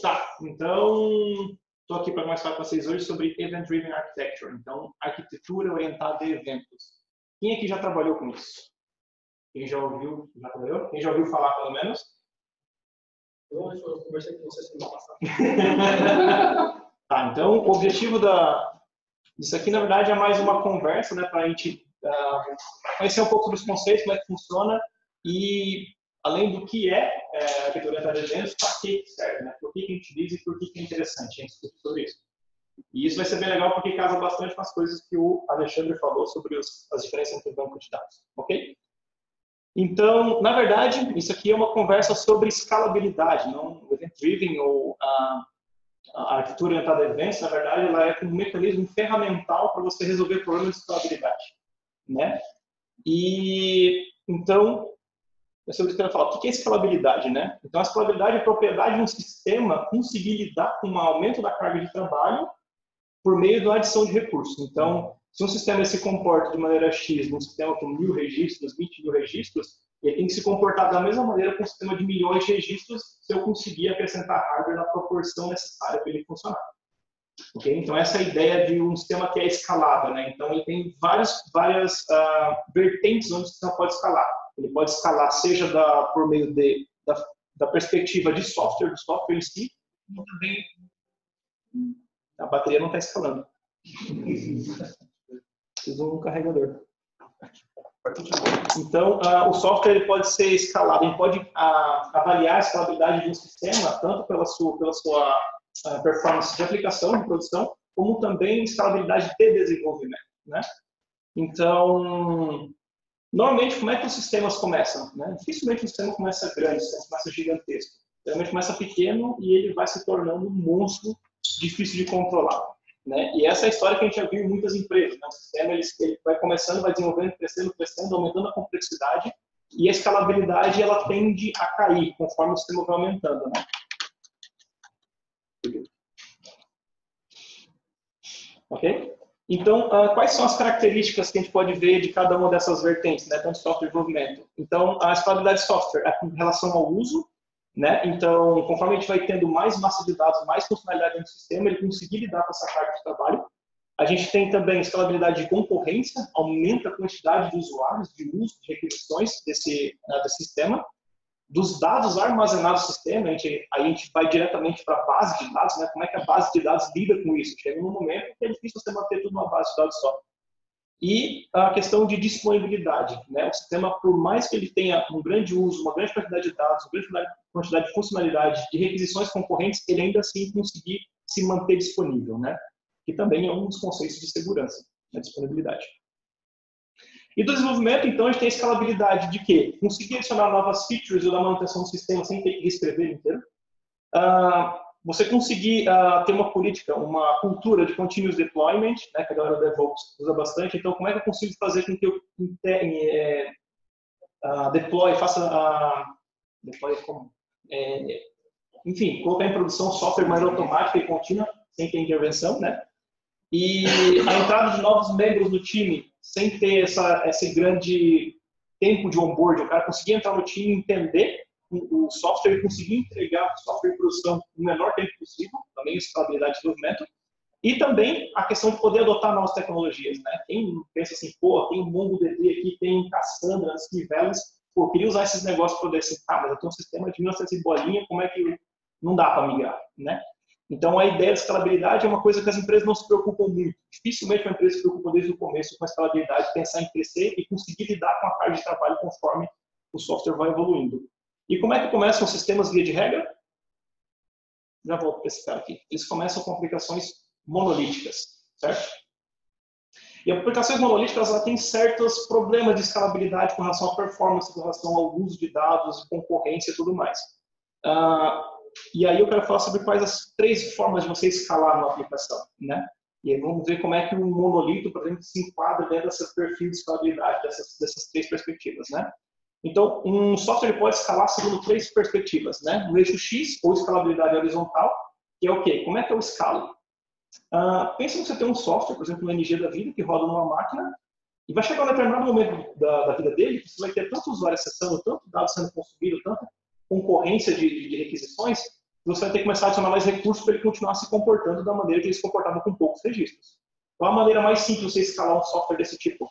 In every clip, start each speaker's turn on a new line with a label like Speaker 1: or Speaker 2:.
Speaker 1: Tá, então estou aqui para conversar com vocês hoje sobre Event Driven Architecture, então arquitetura orientada a eventos. Quem aqui já trabalhou com isso? Quem já ouviu, já trabalhou? Quem já ouviu falar pelo menos?
Speaker 2: Eu conversei com vocês semana passada.
Speaker 1: Tá, então o objetivo disso aqui, na verdade, é mais uma conversa, né, para a gente conhecer um pouco dos conceitos, como é que funciona e, além do que é arquitetura orientada a eventos, para que serve, né? Por que a gente utiliza e por que é interessante a gente discutir sobre isso. E isso vai ser bem legal porque casa bastante com as coisas que o Alexandre falou sobre as diferenças entre banco de dados, ok? Então, na verdade, isso aqui é uma conversa sobre escalabilidade, não event-driven ou a arquitetura orientada a eventos, na verdade, ela é um mecanismo ferramental para você resolver problemas de escalabilidade, né? E, então, é sobre isso que eu ia falar. O que é escalabilidade, né? Então, a escalabilidade é a propriedade de um sistema conseguir lidar com o aumento da carga de trabalho por meio da adição de recursos. Então, se um sistema se comporta de maneira X, num sistema com 1000 registros, 20.000 registros, ele tem que se comportar da mesma maneira com um sistema de milhões de registros se eu conseguir acrescentar hardware na proporção necessária para ele funcionar. Okay? Então, essa é a ideia de um sistema que é escalável, né? Então, ele tem várias vertentes onde o sistema pode escalar. Ele pode escalar seja por meio da perspectiva de software, do software em si, ou também a bateria não está escalando. Preciso um carregador. Então, o software ele pode ser escalado, ele pode avaliar a escalabilidade de um sistema, tanto pela sua performance de aplicação, de produção, como também escalabilidade de desenvolvimento, né? Então, normalmente, como é que os sistemas começam, né? Dificilmente o sistema começa grande, o sistema começa gigantesco. Geralmente começa pequeno e ele vai se tornando um monstro difícil de controlar, né? E essa é a história que a gente já viu em muitas empresas, né? O sistema ele vai começando, vai desenvolvendo, crescendo, aumentando a complexidade e a escalabilidade ela tende a cair conforme o sistema vai aumentando, né? Ok? Então, quais são as características que a gente pode ver de cada uma dessas vertentes, né? Tanto software e desenvolvimento. Então, a escalabilidade de software é com relação ao uso, né? Então, conforme a gente vai tendo mais massa de dados, mais funcionalidade no sistema, ele conseguir lidar com essa carga de trabalho. A gente tem também escalabilidade de concorrência, aumenta a quantidade de usuários, de uso, de requisições desse sistema. Dos dados armazenados no sistema, aí a gente vai diretamente para a base de dados, né? Como é que a base de dados lida com isso? Chega num momento que é difícil você manter tudo numa base de dados só. E a questão de disponibilidade, né? O sistema, por mais que ele tenha um grande uso, uma grande quantidade de dados, uma grande quantidade de funcionalidade, de requisições concorrentes, ele ainda assim conseguir se manter disponível, né? Que também é um dos conceitos de segurança, a disponibilidade. E do desenvolvimento, então, a gente tem a escalabilidade de quê? Conseguir adicionar novas features ou da manutenção do sistema sem ter que reescrever ele inteiro. Você conseguir ter uma política, uma cultura de continuous deployment, né, que a galera do DevOps usa bastante. Então, como é que eu consigo fazer com que eu deploy, deploy como? Enfim, colocar em produção software de maneira automática e contínua, sem ter intervenção, né? E a entrada de novos membros do time, sem ter esse grande tempo de onboarding, o cara conseguir entrar no time, entender o software e conseguir entregar o software em produção no menor tempo possível, também escalabilidade de desenvolvimento, e também a questão de poder adotar novas tecnologias, né? Quem pensa assim, pô, tem um MongoDB aqui, tem Cassandra, Niveles, pô, queria usar esses negócios para poder assim, mas eu tenho um sistema de 1900 bolinha, como é que não dá para migrar, né? Então, a ideia de escalabilidade é uma coisa que as empresas não se preocupam muito. Dificilmente uma empresa se preocupa desde o começo com a escalabilidade, pensar em crescer e conseguir lidar com a carga de trabalho conforme o software vai evoluindo. E como é que começam os sistemas via de regra? Já volto para esse cara aqui. Eles começam com aplicações monolíticas, certo? E aplicações monolíticas ela têm certos problemas de escalabilidade com relação à performance, com relação ao uso de dados, concorrência e tudo mais. E aí eu quero falar sobre quais as 3 formas de você escalar uma aplicação, né? E aí vamos ver como é que um monolito, por exemplo, se enquadra dentro desse perfil de escalabilidade, dessas 3 perspectivas, né? Então, um software pode escalar segundo 3 perspectivas, né? No eixo X, ou escalabilidade horizontal, que é o quê? Como é que eu escalo? Pensa que você tem um software, por exemplo, no NG da vida, que roda numa máquina, e vai chegar um determinado momento da vida dele, que você vai ter tanto usuário acessando, tanto dados sendo consumido, tanta concorrência de requisições, você vai ter que começar a adicionar mais recursos para ele continuar se comportando da maneira que ele se comportava com poucos registros. Qual a maneira mais simples de você escalar um software desse tipo?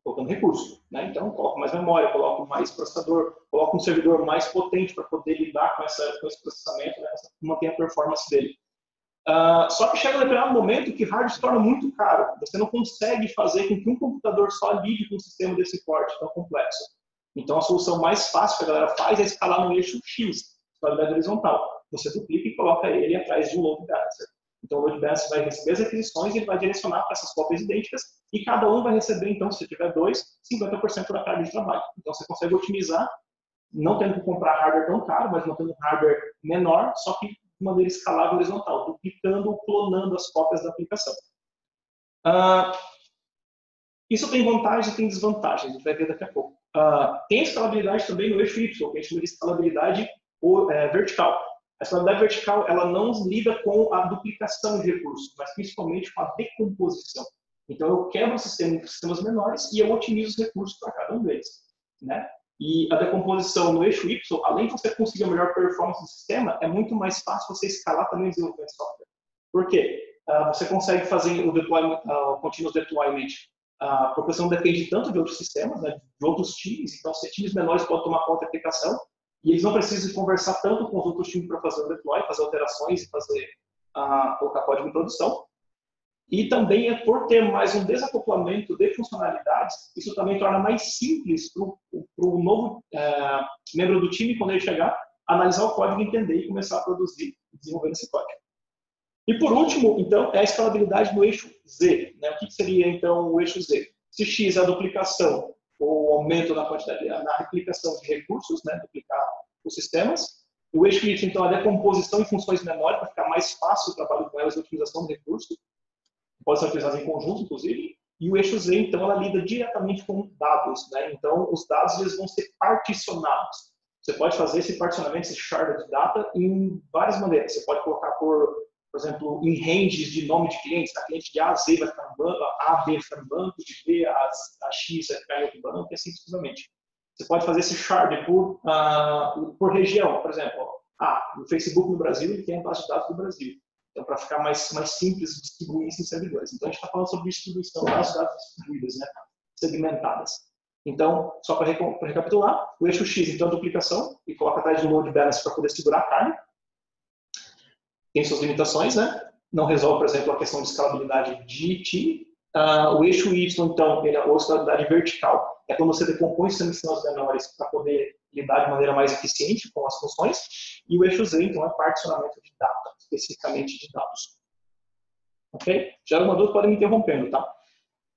Speaker 1: Colocando recurso, né? Então, coloca mais memória, coloca mais processador, coloca um servidor mais potente para poder lidar com esse processamento, né? Manter a performance dele. Só que chega um determinado momento que hardware se torna muito caro. Você não consegue fazer com que um computador só lide com um sistema desse porte tão complexo. Então, a solução mais fácil que a galera faz é escalar no eixo X, escalabilidade horizontal. Você duplica e coloca ele atrás de um load balancer. Então, o load balancer vai receber as requisições e ele vai direcionar para essas cópias idênticas e cada um vai receber, então, se tiver dois, 50% da carga de trabalho. Então, você consegue otimizar, não tendo que comprar hardware tão caro, mas mantendo um hardware menor, só que de maneira escalável horizontal, duplicando ou clonando as cópias da aplicação. Isso tem vantagens e tem desvantagens, a gente vai ver daqui a pouco. Tem escalabilidade também no eixo Y, que a gente chama de escalabilidade vertical. A escalabilidade vertical ela não lida com a duplicação de recursos, mas principalmente com a decomposição. Então, eu quebro o sistema em sistemas menores e eu otimizo os recursos para cada um deles, né? E a decomposição no eixo Y, além de você conseguir a melhor performance do sistema, é muito mais fácil você escalar também o desenvolvimento de software. Por quê? Você consegue fazer o deployment, continuous deployment, porque você não depende tanto de outros sistemas, né, de outros times. Então, se times menores podem tomar conta da aplicação e eles não precisam conversar tanto com os outros times para fazer o deploy, fazer alterações e colocar código em produção. E também é por ter mais um desacoplamento de funcionalidades, isso também torna mais simples para o novo membro do time, quando ele chegar, analisar o código, entender e começar a produzir e desenvolver esse código. E por último, então, é a escalabilidade no eixo Z, né? O que seria, então, o eixo Z? Se X é a duplicação ou aumento na quantidade, na replicação de recursos, né? Duplicar os sistemas. O eixo Y, então, é a decomposição em funções menores, para ficar mais fácil o trabalho com elas e a otimização de recursos. Pode ser utilizado em conjunto, inclusive. E o eixo Z, então, ela lida diretamente com dados, né? Então, os dados eles vão ser particionados. Você pode fazer esse particionamento, esse sharded data, em várias maneiras. Você pode colocar por exemplo, em ranges de nome de clientes. A cliente de A a Z vai ficar no banco, A a B vai ficar no banco, de B a X vai ficar em outro banco, e assim sucessivamente. Você pode fazer esse shard por região. Por exemplo, o Facebook no Brasil ele tem a base de dados do Brasil. Então, para ficar mais simples, distribuir isso em servidores. Então, a gente está falando sobre distribuição das dados distribuídas, né? Segmentadas. Então, só para recapitular, o eixo X, então, é duplicação, e coloca atrás de load balance para poder segurar a carga. Tem suas limitações, né? Não resolve, por exemplo, a questão de escalabilidade de time. O eixo Y, então, ele é a escalabilidade vertical. É quando você decompõe sistemas menores para poder lidar de maneira mais eficiente com as funções. E o eixo Z, então, é particionamento de data, especificamente de dados. Ok? Já alguma dúvida, podem me interrompendo, tá?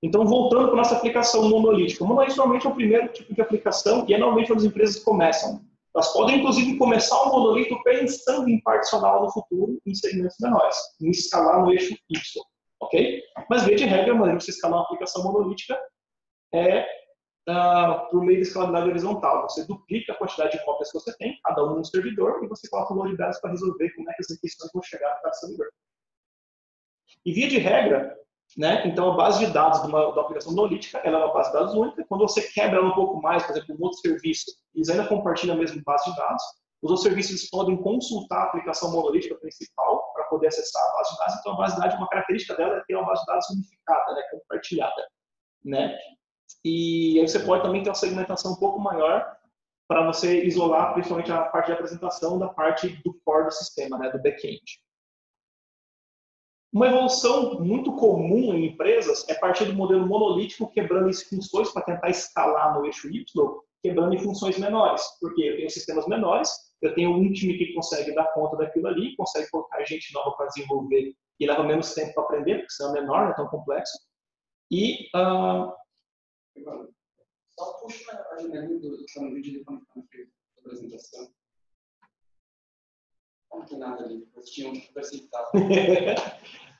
Speaker 1: Então, voltando para a nossa aplicação monolítica. O monolítico normalmente é o primeiro tipo de aplicação e é normalmente onde as empresas começam. Elas podem, inclusive, começar o monolito pensando em particioná-lo no futuro em segmentos menores, em escalar no eixo Y, ok? Mas, via de regra, a maneira de você escalar uma aplicação monolítica é por meio da escalabilidade horizontal. Você duplica a quantidade de cópias que você tem, cada um no servidor, e você coloca um load balance para resolver como é que as requisições vão chegar para cada servidor. E, via de regra, né? Então, a base de dados de uma aplicação monolítica ela é uma base de dados única. Quando você quebra ela um pouco mais, por exemplo, um outro serviço, eles ainda compartilham a mesma base de dados. Os outros serviços podem consultar a aplicação monolítica principal para poder acessar a base de dados. Então, a base de dados, uma característica dela é ter uma base de dados unificada, né? Compartilhada. Né? E aí você pode também ter uma segmentação um pouco maior para você isolar principalmente a parte de apresentação da parte do core do sistema, né? Do back-end. Uma evolução muito comum em empresas é partir do modelo monolítico, quebrando em funções para tentar escalar no eixo Y, quebrando em funções menores. Porque eu tenho sistemas menores, eu tenho um time que consegue dar conta daquilo ali, consegue colocar gente nova para desenvolver e leva menos tempo para aprender, porque senão é menor, não é tão complexo. E...
Speaker 3: Só puxa a janela do vídeo de quando a apresentação. Não tem nada ali, eu tinha um percentual.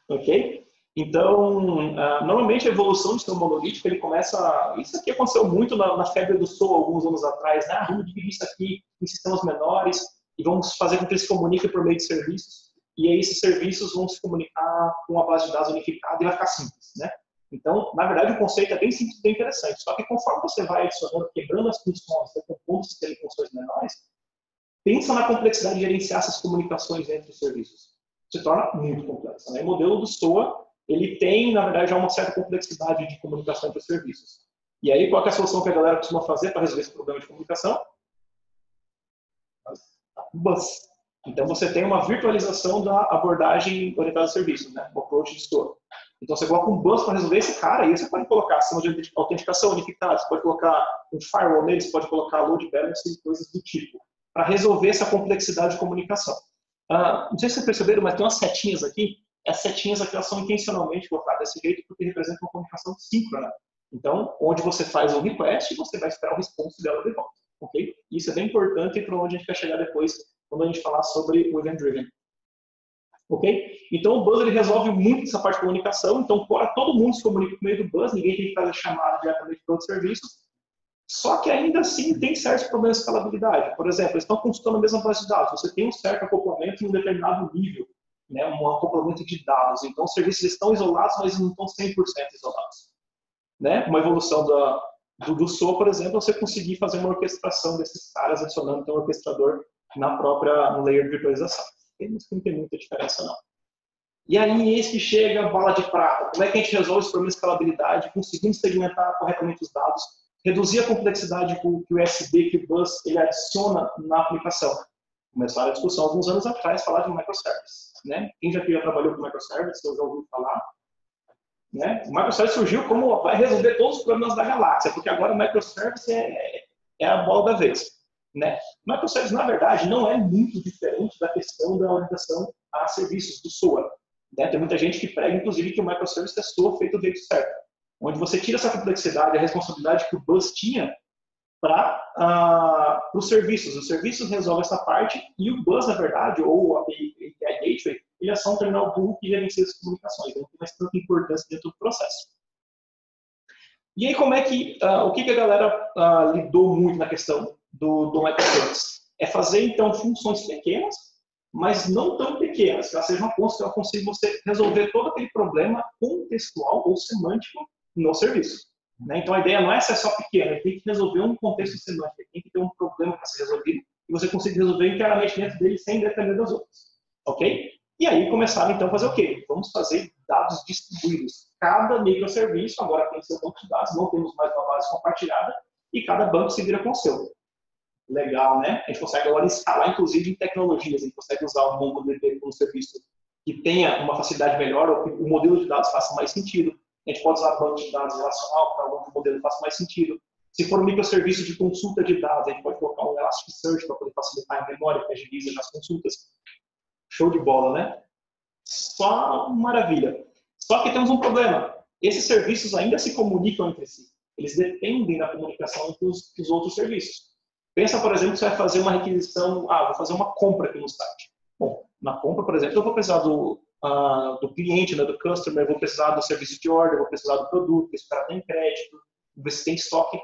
Speaker 1: Ok? Então, normalmente a evolução do sistema monolítico, ele começa... Isso aqui aconteceu muito na febre do Soul alguns anos atrás, né? Vamos dividir isso aqui em sistemas menores e vamos fazer com que eles se comuniquem por meio de serviços. E aí esses serviços vão se comunicar com a base de dados unificada e vai ficar simples, né? Então, na verdade, o conceito é bem simples e bem interessante. Só que conforme você vai adicionando, quebrando as funções, decompondo o sistema em funções menores, pensa na complexidade de gerenciar essas comunicações entre os serviços. Se torna muito complexo, né? O modelo do SOA, ele tem, na verdade, já uma certa complexidade de comunicação entre os serviços. E aí, qual é a solução que a galera costuma fazer para resolver esse problema de comunicação? Bus. Então, você tem uma virtualização da abordagem orientada a serviços, né? O approach de SOA. Então, você coloca um bus para resolver esse cara, e aí você pode colocar sistema de autenticação unificado, você pode colocar um firewall nele, você pode colocar load balance e coisas do tipo, para resolver essa complexidade de comunicação. Não sei se vocês perceberam, mas tem umas setinhas aqui. As setinhas aqui elas são intencionalmente colocadas desse jeito porque representam uma comunicação síncrona. Então, onde você faz um request, você vai esperar o response dela de volta. Okay? Isso é bem importante para onde a gente vai chegar depois, quando a gente falar sobre o Event Driven. Ok? Então, o Buzz ele resolve muito essa parte de comunicação. Então, todo mundo se comunica por meio do Buzz, ninguém tem que fazer chamada diretamente para outros serviços. Só que ainda assim tem certos problemas de escalabilidade. Por exemplo, eles estão consultando a mesma base de dados. Você tem um certo acoplamento em um determinado nível, né? Um acoplamento de dados. Então, os serviços estão isolados, mas não estão 100% isolados. Né? Uma evolução do SOA, por exemplo, você conseguir fazer uma orquestração desses caras, adicionando então, um orquestrador no layer de virtualização. Não tem muita diferença, não. E aí, eis que chega a bala de prata. Como é que a gente resolve esse problema de escalabilidade, conseguindo segmentar corretamente os dados, reduzir a complexidade que o USB, que o Buzz, ele adiciona na aplicação? Começaram a discussão alguns anos atrás, falar de microservice. Né? Quem já trabalhou com microservice, eu já ouvi falar. Né? O microservice surgiu como vai resolver todos os problemas da galáxia, porque agora o microservice é a bola da vez. Né? O microservice, na verdade, não é muito diferente da questão da orientação a serviços do SOA. Né? Tem muita gente que prega, inclusive, que o microservice é SOA feito do jeito certo, onde você tira essa complexidade, a responsabilidade que o Buzz tinha para os serviços. Os serviços resolvem essa parte e o Buzz, na verdade, ou a API Gateway, ele é só um terminal burro que gerencia as comunicações, não tem mais tanta importância dentro do processo. E aí, o que a galera lidou muito na questão do microservice? É fazer, então, funções pequenas, mas não tão pequenas, que elas sejam pontos que ela consiga você resolver todo aquele problema contextual ou semântico no serviço. Né? Então, a ideia não é ser só pequena, ele tem que resolver um contexto semântico, tem que ter um problema para ser resolvido, e você consegue resolver inteiramente dentro dele sem depender das outras. Ok? E aí começaram então a fazer o quê? Vamos fazer dados distribuídos. Cada microserviço agora tem seu banco de dados, não temos mais uma base compartilhada, e cada banco se vira com o seu. Legal, né? A gente consegue agora escalar, inclusive, em tecnologias. A gente consegue usar o MongoDB como serviço que tenha uma facilidade melhor, ou que o modelo de dados faça mais sentido. A gente pode usar banco de dados relacional para onde o modelo faça mais sentido. Se for um microserviço de consulta de dados, a gente pode colocar um Elasticsearch para poder facilitar a memória, que agiliza nas consultas. Show de bola, né? Só maravilha. Só que temos um problema. Esses serviços ainda se comunicam entre si. Eles dependem da comunicação entre os outros serviços. Pensa, por exemplo, que você vai fazer uma requisição, vou fazer uma compra aqui no site. Bom, na compra, por exemplo, eu vou precisar do cliente, né, do customer, eu vou precisar do serviço de ordem, eu vou precisar do produto, esse cara tem crédito, ver se tem estoque.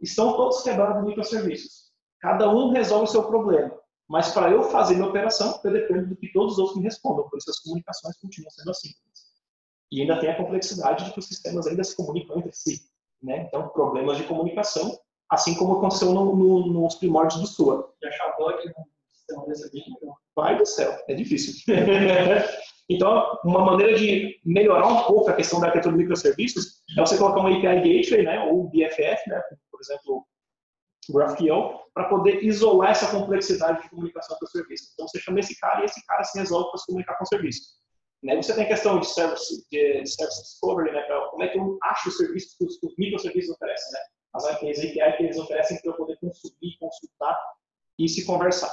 Speaker 1: Estão todos quebrados em microserviços. Cada um resolve o seu problema. Mas para eu fazer minha operação, eu dependo do que todos os outros me respondam, por isso as comunicações continuam sendo assíncronas. E ainda tem a complexidade de que os sistemas ainda se comunicam entre si. Né? Então, problemas de comunicação, assim como aconteceu nos primórdios do SOA.
Speaker 2: De achar bug no sistema desse aqui,
Speaker 1: Pai do céu, é difícil. Então, uma maneira de melhorar um pouco a questão da arquitetura de microserviços é você colocar um API Gateway, né, ou BFF, né, por exemplo, GraphQL, para poder isolar essa complexidade de comunicação com o serviço. Então, você chama esse cara e esse cara se resolve para se comunicar com o serviço. Né? Você tem a questão de service discovery, né, como é que eu acho os serviços que os microserviços oferecem, né? As APIs que eles oferecem para eu poder consumir, consultar e se conversar.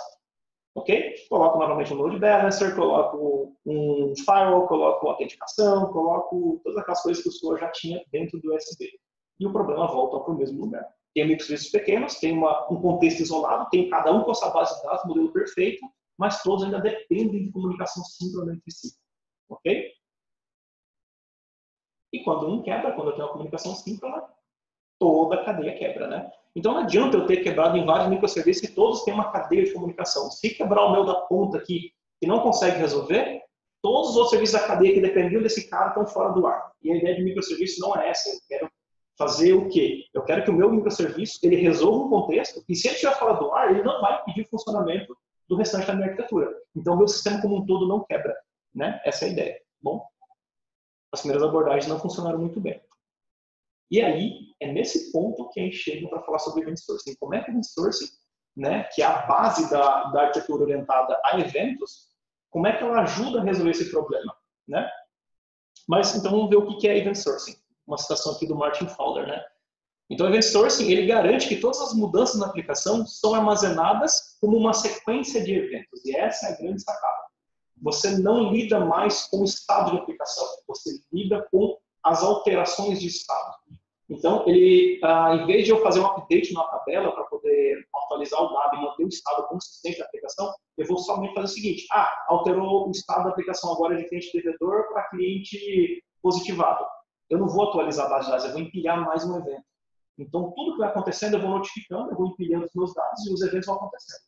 Speaker 1: Ok? Coloco novamente um load balancer, coloco um firewall, coloco autenticação, coloco todas aquelas coisas que o SOA já tinha dentro do USB. E o problema volta para o mesmo lugar. Tem microserviços pequenos, tem um contexto isolado, tem cada um com a sua base de dados, modelo perfeito, mas todos ainda dependem de comunicação síncrona entre si. Ok? E quando um quebra, quando eu tenho uma comunicação síncrona, toda a cadeia quebra, né? Então não adianta eu ter quebrado em vários microserviços que todos têm uma cadeia de comunicação. Se quebrar o meu da ponta aqui e não consegue resolver, todos os outros serviços da cadeia que dependiam desse cara estão fora do ar. E a ideia de microserviço não é essa. Eu quero fazer o quê? Eu quero que o meu microserviço ele resolva um contexto e se ele estiver fora do ar, ele não vai pedir funcionamento do restante da minha arquitetura. Então, o meu sistema como um todo não quebra, né? Essa é a ideia. Bom, as primeiras abordagens não funcionaram muito bem. E aí, é nesse ponto que a gente chega para falar sobre Event Sourcing. Como é que o Event Sourcing, né, que é a base da arquitetura orientada a eventos, como é que ela ajuda a resolver esse problema, né? Mas, então, vamos ver o que é Event Sourcing. Uma citação aqui do Martin Fowler, né? Então, o Event Sourcing, ele garante que todas as mudanças na aplicação são armazenadas como uma sequência de eventos. E essa é a grande sacada. Você não lida mais com o estado de aplicação, você lida com as alterações de estado. Então, ele, em vez de eu fazer um update na tabela para poder atualizar o dado e manter o estado consistente da aplicação, eu vou somente fazer o seguinte: alterou o estado da aplicação agora de cliente devedor para cliente positivado. Eu não vou atualizar a base de dados, eu vou empilhar mais um evento. Então, tudo que vai acontecendo, eu vou notificando, eu vou empilhando os meus dados e os eventos vão acontecendo.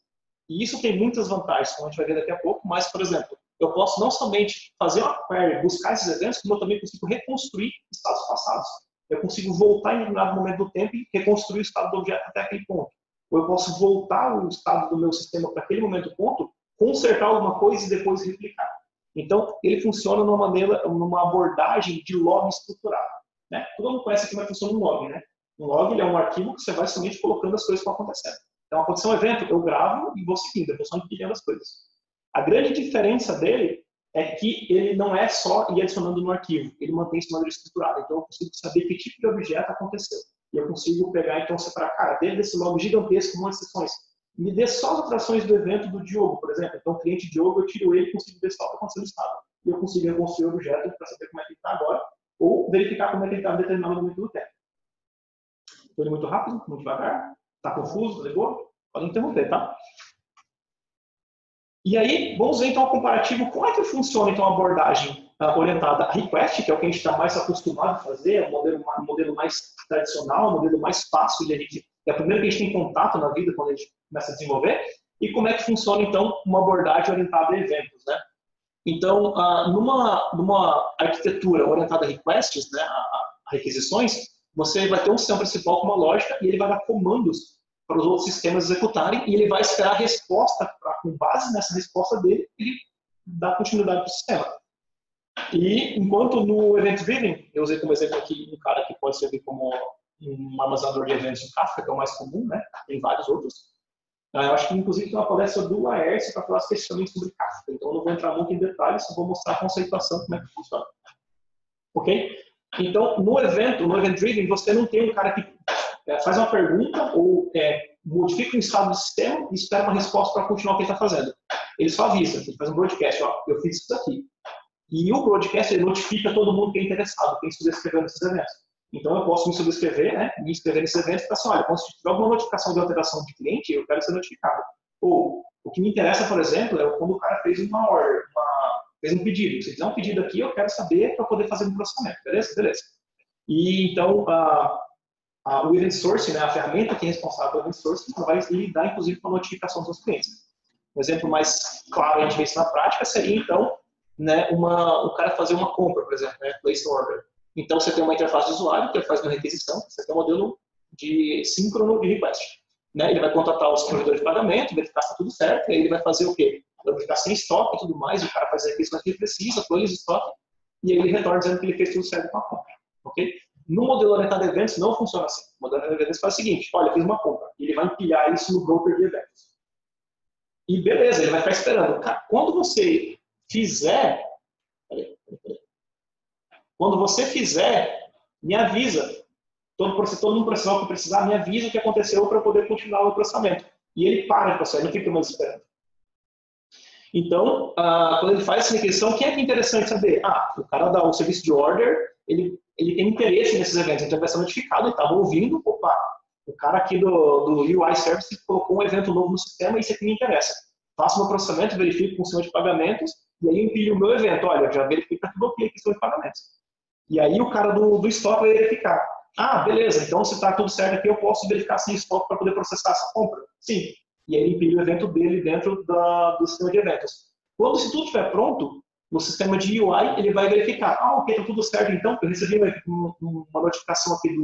Speaker 1: E isso tem muitas vantagens, como a gente vai ver daqui a pouco, mas, por exemplo, eu posso não somente fazer uma query, buscar esses eventos, como eu também consigo reconstruir estados passados. Eu consigo voltar em determinado momento do tempo e reconstruir o estado do objeto até aquele ponto. Ou eu posso voltar o estado do meu sistema para aquele momento do ponto, consertar alguma coisa e depois replicar. Então, ele funciona numa abordagem de log estruturado, né? Todo mundo conhece como é que funciona um log, né? Um log ele é um arquivo que você vai somente colocando as coisas que estão acontecendo. Então, aconteceu um evento, eu gravo e vou seguindo, eu vou só empilhando as coisas. A grande diferença dele é que ele não é só ir adicionando no arquivo, ele mantém isso de maneira estruturada. Então, eu consigo saber que tipo de objeto aconteceu. E eu consigo pegar, então, separar, cara, dentro desse log gigantesco, com um monte de sessões, me dê só as alterações do evento do Diogo, por exemplo. Então, o cliente Diogo, eu tiro ele e consigo ver só o que aconteceu no estado. E eu consigo reconstruir o objeto para saber como é que ele está agora, ou verificar como é que ele está em determinado momento do tempo. Estou indo muito rápido, muito devagar, está confuso, ligou? Pode interromper, tá? E aí, vamos ver então o comparativo, como é que funciona então a abordagem orientada a request, que é o que a gente está mais acostumado a fazer, é um modelo mais tradicional, um modelo mais fácil, é a primeira que a gente tem contato na vida quando a gente começa a desenvolver, e como é que funciona então uma abordagem orientada a eventos, né? Então, numa arquitetura orientada a requests, né, a requisições, você vai ter um sistema principal com uma lógica e ele vai dar comandos para os outros sistemas executarem e ele vai esperar a resposta, com base nessa resposta dele, ele dá continuidade para o sistema. E enquanto no Event Driven, eu usei como exemplo aqui um cara que pode servir como um armazenador de eventos em Kafka, que é o mais comum, né? Tem vários outros. Eu acho que inclusive tem uma palestra do Laércio para falar especificamente sobre Kafka, então eu não vou entrar muito em detalhes, só vou mostrar a conceituação, como é que funciona. Ok? Então, no Event Driven, você não tem um cara que faz uma pergunta ou modifica o estado do sistema e espera uma resposta para continuar o que ele está fazendo. Ele só avisa, ele faz um broadcast, ó, eu fiz isso daqui. E o broadcast ele notifica todo mundo que é interessado, quem subscreveu nesses eventos. Então eu posso me subscrever, né, me inscrever nesses eventos e falar assim, olha, quando tiver alguma notificação de alteração de cliente, eu quero ser notificado. Ou, o que me interessa, por exemplo, é quando o cara fez uma order, fez um pedido. Se fizer um pedido aqui, eu quero saber para poder fazer um processamento, beleza? Beleza. E então, o Event Source, né, a ferramenta que é responsável pelo Event Source, vai lidar, inclusive, com a notificação dos clientes. Um exemplo mais claro, a gente vê isso na prática, seria, então, né, o cara fazer uma compra, por exemplo, né, place order. Então, você tem uma interface de usuário, que ele faz uma requisição, você tem um modelo de síncrono de request. Né? Ele vai contatar os provedores de pagamento, verificar se está tudo certo, e aí ele vai fazer o quê? Vai verificar sem estoque e tudo mais, o cara faz a requisição que ele precisa, atualiza o estoque, e aí ele retorna dizendo que ele fez tudo certo com a compra. Ok? No modelo orientado a eventos não funciona assim. O modelo orientado a eventos faz o seguinte, olha, fiz uma compra, e ele vai empilhar isso no broker de eventos. E beleza, ele vai ficar esperando. Quando você fizer, me avisa. Todo mundo processar o que precisar, me avisa o que aconteceu para eu poder continuar o processamento. E ele para de processar, ele não fica mais esperando. Então, quando ele faz essa requisição, o que é interessante saber? O cara dá o serviço de order, ele tem interesse nesses eventos, então ele vai ser notificado, ele estava ouvindo, opa, o cara aqui do UI Service colocou um evento novo no sistema e isso aqui me interessa. Faço meu processamento, verifico com o sistema de pagamentos, e aí empilho o meu evento. Olha, já verifiquei que tudo ok, questão de pagamentos. E aí o cara do estoque vai verificar. Beleza, então se está tudo certo aqui, eu posso verificar sem estoque para poder processar essa compra? Sim. E aí ele empilha o evento dele dentro do sistema de eventos. Quando isso tudo estiver pronto, no sistema de UI, ele vai verificar. Ok, está tudo certo então, eu recebi uma notificação aqui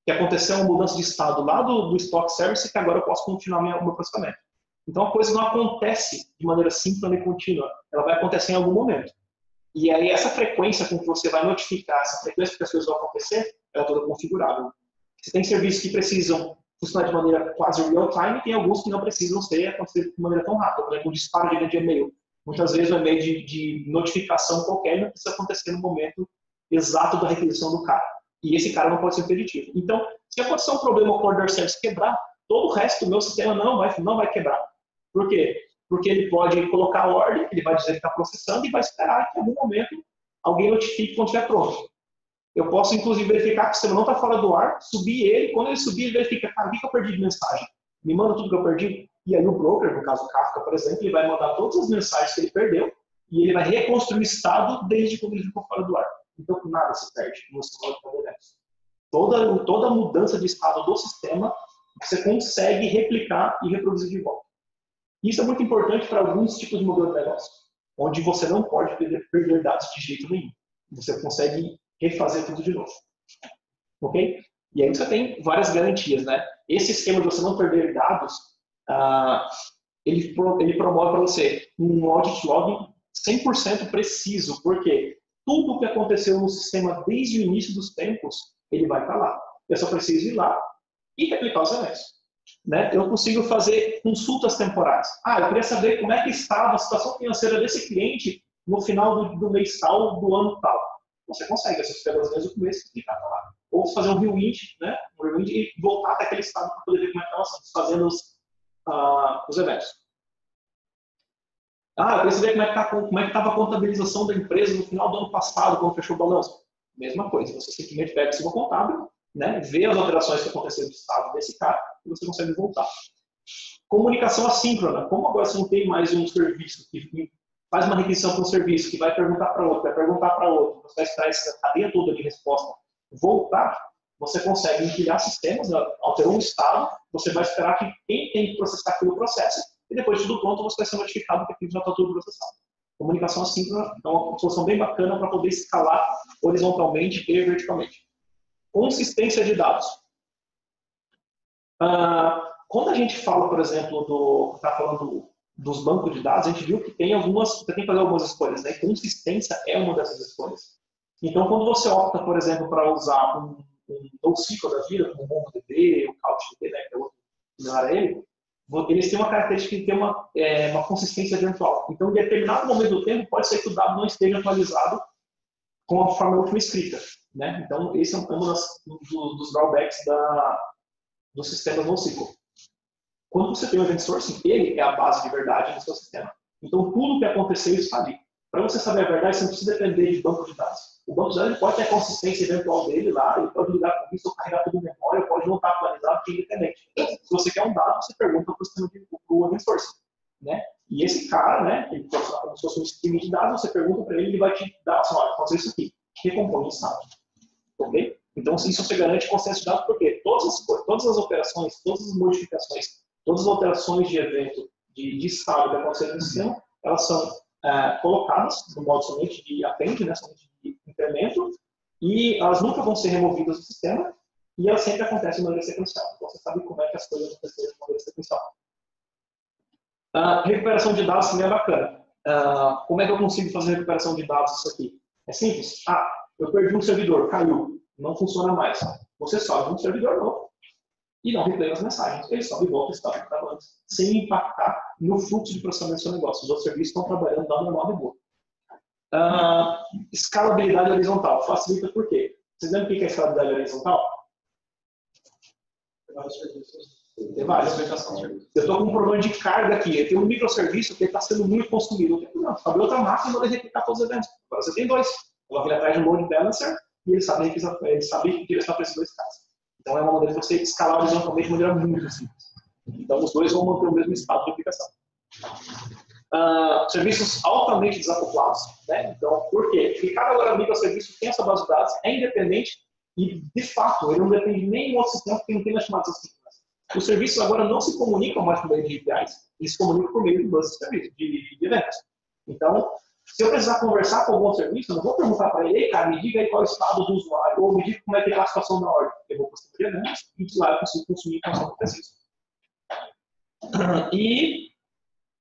Speaker 1: que aconteceu uma mudança de estado lá do Stock Service, que agora eu posso continuar meu processamento. Então a coisa não acontece de maneira síncrona e contínua, ela vai acontecer em algum momento. E aí essa frequência com que você vai notificar, essa frequência que as coisas vão acontecer, ela é toda configurável. Você tem serviços que precisam funcionar de maneira quase real-time e tem alguns que não precisam acontecer de maneira tão rápida. Por exemplo, um disparo de e-mail. Muitas vezes o e-mail de notificação qualquer não precisa acontecer no momento exato da requisição do cara. E esse cara não pode ser impeditivo. Então, se acontecer um problema com o order service quebrar, todo o resto do meu sistema não vai quebrar. Por quê? Porque ele pode colocar a ordem, ele vai dizer que está processando e vai esperar que em algum momento alguém notifique quando estiver pronto. Eu posso, inclusive, verificar que o sistema não está fora do ar, subir ele, quando ele subir, ele verifica, cara, o que eu perdi de mensagem? Me manda tudo que eu perdi. E aí o broker, no caso o Kafka, por exemplo, ele vai mandar todas as mensagens que ele perdeu e ele vai reconstruir o estado desde quando ele ficou fora do ar. Então, nada se perde no sistema de Kubernetes. Toda mudança de estado do sistema, você consegue replicar e reproduzir de volta. Isso é muito importante para alguns tipos de modelo de negócio, onde você não pode perder dados de jeito nenhum. Você consegue refazer tudo de novo. Ok? E aí você tem várias garantias, né? Esse esquema de você não perder dados, ele promove para você um audit log 100% preciso, porque tudo o que aconteceu no sistema desde o início dos tempos, ele vai estar lá. Eu só preciso ir lá e replicar os eventos. Né? Eu consigo fazer consultas temporárias. Eu queria saber como é que estava a situação financeira desse cliente no final do mês tal, do ano tal. Você consegue, você pega as vezes o começo e clicar lá. Ou fazer um rewind, né? E voltar até aquele estado para poder ver como é que estava fazendo os eventos. Eu queria saber como é que estava a contabilização da empresa no final do ano passado, quando fechou o balanço. Mesma coisa, você simplesmente pega o sistema contábil, né? Vê as operações que aconteceram no estado desse cara e você consegue voltar. Comunicação assíncrona. Como agora você não tem mais um serviço que faz uma requisição para um serviço, que vai perguntar para outro, vai perguntar para outro, você vai esperar essa cadeia toda de resposta voltar, você consegue empilhar sistemas, alterar um estado, você vai esperar que quem tem que processar aquilo processe, e depois de tudo pronto, você vai ser notificado que aquilo já está tudo processado. Comunicação assíncrona é uma solução bem bacana para poder escalar horizontalmente e verticalmente. Consistência de dados. Quando a gente fala, por exemplo, está falando dos bancos de dados, a gente viu que você tem que fazer algumas escolhas, né? Consistência é uma dessas escolhas. Então, quando você opta, por exemplo, para usar um NoSQL da vida, como o MongoDB, o CouchDB, né, que é outro similar a ele, eles têm uma característica de ter uma consistência eventual. Então, em determinado momento do tempo, pode ser que o dado não esteja atualizado com a forma última escrita. Né? Então, esse é um dos drawbacks dos sistemas NoSQL. Quando você tem o Event Sourcing, ele é a base de verdade do seu sistema. Então, tudo que aconteceu está ali. Para você saber a verdade, você não precisa depender de banco de dados. O banco de dados pode ter a consistência eventual dele lá, ele pode lidar com isso, ou carregar tudo em memória, pode não estar atualizado, que é independente. Se você quer um dado, você pergunta para o Event Sourcing. Né? E esse cara, né, ele pode ser como se fosse um streaming de dados, você pergunta para ele, ele vai te dar assim, olha, fazer isso aqui, recompõe o estado. Ok? Então, isso você garante consistência de dados, porque todas as operações, todas as modificações, todas as alterações de evento, de estado que acontecem no sistema, elas são colocadas no modo somente de append, né, somente de incremento, e elas nunca vão ser removidas do sistema, e elas sempre acontecem de maneira sequencial. Então, você sabe como é que as coisas acontecem de maneira sequencial. Recuperação de dados também é bacana. Como é que eu consigo fazer recuperação de dados isso aqui? É simples. Eu perdi um servidor, caiu, não funciona mais. Você sobe um servidor novo e não replay as mensagens. Ele sobe e volta o estado que estava antes, sem impactar no fluxo de processamento do seu negócio. Os outros serviços estão trabalhando da normal de boa. Escalabilidade horizontal. Facilita por quê? Vocês lembram o que é escalabilidade horizontal? Tem vários. Eu estou com um problema de carga aqui. Eu tenho um microserviço que está sendo muito consumido. Não, abre outra máquina e vou replicar todos os eventos. Agora você tem dois. Coloca ele atrás de um load balancer e ele sabe que ele está para esses dois casos. Então é uma maneira de você escalar horizontalmente de maneira muito simples. Então os dois vão manter o mesmo estado de aplicação. Serviços altamente desacoplados. Né? Então, por quê? Porque cada microserviço tem essa base de dados, é independente e, de fato, ele não depende de nenhum outro sistema porque não tem as chamadas assíncronas. Os serviços agora não se comunicam mais por meio de APIs, eles se comunicam por meio de buses de serviços, de eventos. Então, se eu precisar conversar com algum serviço, eu não vou perguntar para ele, cara, me diga aí qual é o estado do usuário, ou me diga como é que está a situação da ordem. Eu vou para o sistema de eventos e de lá eu consigo consumir a informação que eu preciso. E